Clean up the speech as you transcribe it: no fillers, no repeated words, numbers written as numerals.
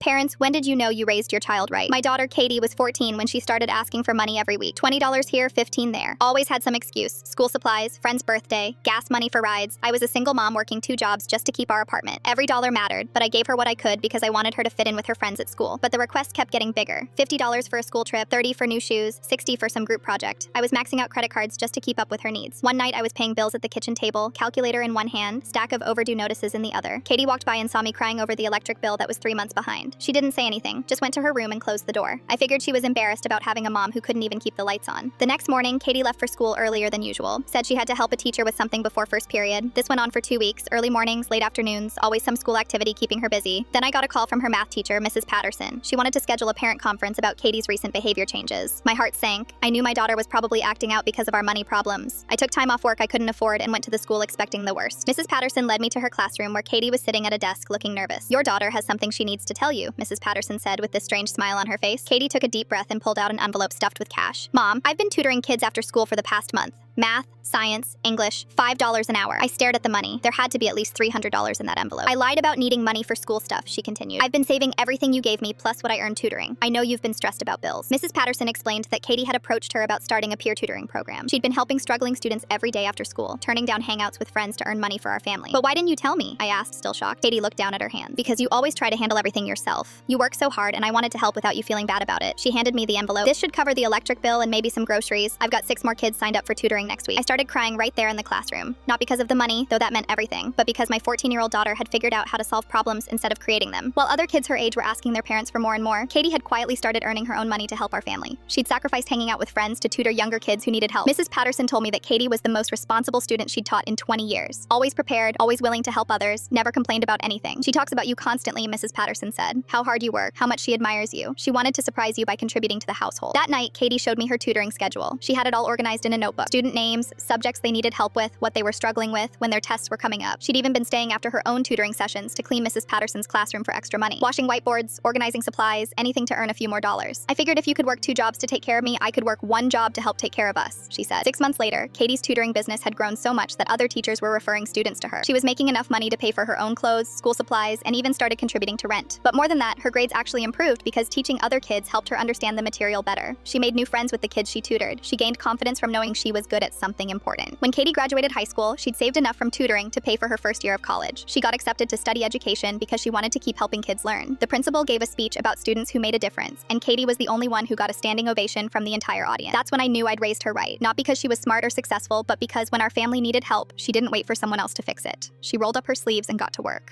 Parents, when did you know you raised your child right? My daughter Katie was 14 when she started asking for money every week. $20 here, $15 there. Always had some excuse. School supplies, friend's birthday, gas money for rides. I was a single mom working 2 jobs just to keep our apartment. Every dollar mattered, but I gave her what I could because I wanted her to fit in with her friends at school. But the requests kept getting bigger. $50 for a school trip, $30 for new shoes, $60 for some group project. I was maxing out credit cards just to keep up with her needs. One night I was paying bills at the kitchen table, calculator in one hand, stack of overdue notices in the other. Katie walked by and saw me crying over the electric bill that was 3 months behind. She didn't say anything, just went to her room and closed the door. I figured she was embarrassed about having a mom who couldn't even keep the lights on. The next morning, Katie left for school earlier than usual. Said she had to help a teacher with something before first period. This went on for 2 weeks, early mornings, late afternoons, always some school activity keeping her busy. Then I got a call from her math teacher, Mrs. Patterson. She wanted to schedule a parent conference about Katie's recent behavior changes. My heart sank. I knew my daughter was probably acting out because of our money problems. I took time off work I couldn't afford and went to the school expecting the worst. Mrs. Patterson led me to her classroom where Katie was sitting at a desk looking nervous. "Your daughter has something she needs to tell you," Mrs. Patterson said with this strange smile on her face. Katie took a deep breath and pulled out an envelope stuffed with cash. "Mom, I've been tutoring kids after school for the past month. Math, science, English, $5 an hour." I stared at the money. There had to be at least $300 in that envelope. "I lied about needing money for school stuff," she continued. "I've been saving everything you gave me plus what I earned tutoring. I know you've been stressed about bills." Mrs. Patterson explained that Katie had approached her about starting a peer tutoring program. She'd been helping struggling students every day after school, turning down hangouts with friends to earn money for our family. "But why didn't you tell me?" I asked, still shocked. Katie looked down at her hands. "Because you always try to handle everything yourself. You work so hard and I wanted to help without you feeling bad about it." She handed me the envelope. "This should cover the electric bill and maybe some groceries. I've got 6 more kids signed up for tutoring next week." I started crying right there in the classroom. Not because of the money, though that meant everything, but because my 14-year-old daughter had figured out how to solve problems instead of creating them. While other kids her age were asking their parents for more and more, Katie had quietly started earning her own money to help our family. She'd sacrificed hanging out with friends to tutor younger kids who needed help. Mrs. Patterson told me that Katie was the most responsible student she'd taught in 20 years. Always prepared, always willing to help others, never complained about anything. "She talks about you constantly," Mrs. Patterson said. "How hard you work, how much she admires you. She wanted to surprise you by contributing to the household." That night, Katie showed me her tutoring schedule. She had it all organized in a notebook. Student names, subjects they needed help with, what they were struggling with, when their tests were coming up. She'd even been staying after her own tutoring sessions to clean Mrs. Patterson's classroom for extra money. Washing whiteboards, organizing supplies, anything to earn a few more dollars. "I figured if you could work 2 jobs to take care of me, I could work 1 job to help take care of us," she said. 6 months later, Katie's tutoring business had grown so much that other teachers were referring students to her. She was making enough money to pay for her own clothes, school supplies, and even started contributing to rent. But more than that, her grades actually improved because teaching other kids helped her understand the material better. She made new friends with the kids she tutored. She gained confidence from knowing she was good at something important. When Katie graduated high school, she'd saved enough from tutoring to pay for her first year of college. She got accepted to study education because she wanted to keep helping kids learn. The principal gave a speech about students who made a difference, and Katie was the only one who got a standing ovation from the entire audience. That's when I knew I'd raised her right. Not because she was smart or successful, but because when our family needed help, she didn't wait for someone else to fix it. She rolled up her sleeves and got to work.